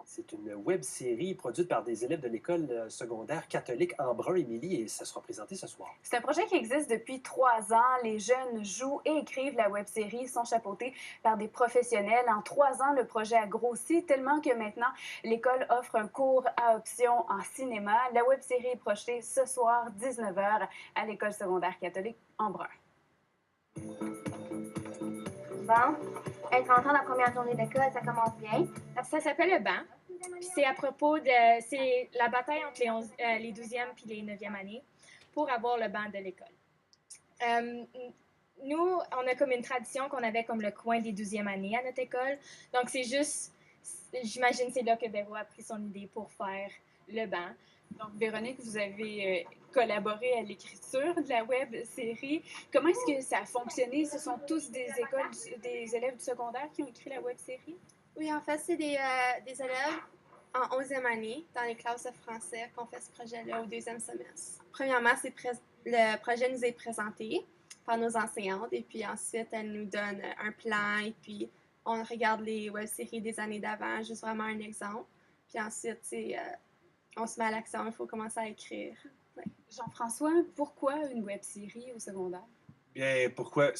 C'est une web-série produite par des élèves de l'école secondaire catholique Embrun, Émilie, et ça sera présenté ce soir. C'est un projet qui existe depuis 3 ans. Les jeunes jouent et écrivent la web-série, sont chapeautés par des professionnels. En 3 ans, le projet a grossi tellement que maintenant, l'école offre un cours à option en cinéma. La web-série est projetée ce soir, 19h, à l'école secondaire catholique Embrun. Bon, être en train de la première journée d'école, ça commence bien. Ça s'appelle le banc. Puis c'est à propos de... C'est la bataille entre les 12e puis les 9e années pour avoir le banc de l'école. Nous, on a comme une tradition qu'on avait comme le coin des 12e années à notre école. Donc, c'est juste... J'imagine c'est là que Véro a pris son idée pour faire le banc. Donc, Véronique, vous avez collaboré à l'écriture de la web-série. Comment est-ce que ça a fonctionné? Ce sont tous des élèves du secondaire qui ont écrit la web-série? Oui, en fait, c'est des élèves en 11e année dans les classes de français qu'on fait ce projet-là au 2e semestre. Premièrement, le projet nous est présenté par nos enseignantes et puis ensuite, elles nous donnent un plan et puis on regarde les web-séries des années d'avant, juste vraiment un exemple. Puis ensuite, on se met à l'action, il faut commencer à écrire. Ouais. Jean-François, pourquoi une web-série au secondaire? Bien, pourquoi?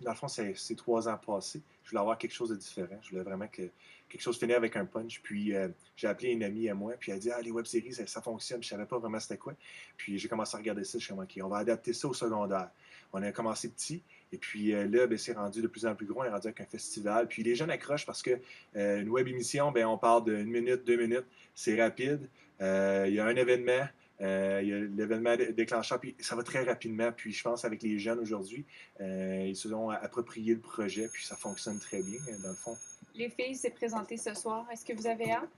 Dans le fond, c'est 3 ans passés. Je voulais avoir quelque chose de différent. Je voulais vraiment que quelque chose finisse avec un punch. Puis, j'ai appelé une amie à moi, puis elle a dit « Ah, les web-séries, ça fonctionne. » Je savais pas vraiment c'était quoi. Puis, j'ai commencé à regarder ça. Je suis comme « OK, on va adapter ça au secondaire. » On a commencé petit. Et puis, là, c'est rendu de plus en plus gros. On est rendu avec un festival. Puis, les jeunes accrochent parce que une web émission, on parle d'1 minute, 2 minutes. C'est rapide. Il y a un événement. Il y a l'événement déclencheur, puis ça va très rapidement. Puis je pense avec les jeunes aujourd'hui, ils se sont approprié le projet, puis ça fonctionne très bien, dans le fond. Les filles, c'est présenté ce soir. Est-ce que vous avez hâte?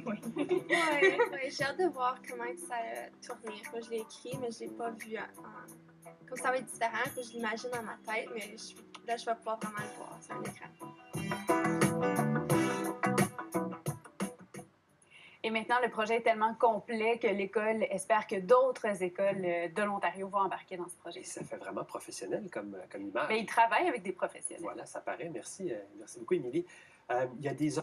Oui. Ouais, j'ai hâte de voir comment ça va tourner. Je l'ai écrit, mais je ne l'ai pas vu. Comme ça va être différent, que je l'imagine dans ma tête, mais là, je vais pouvoir vraiment le voir sur un écran. Et maintenant, le projet est tellement complet que l'école espère que d'autres écoles de l'Ontario vont embarquer dans ce projet. Et ça fait vraiment professionnel comme image. Mais ils travaillent avec des professionnels. Voilà, ça paraît. Merci beaucoup, Émilie. Il y a des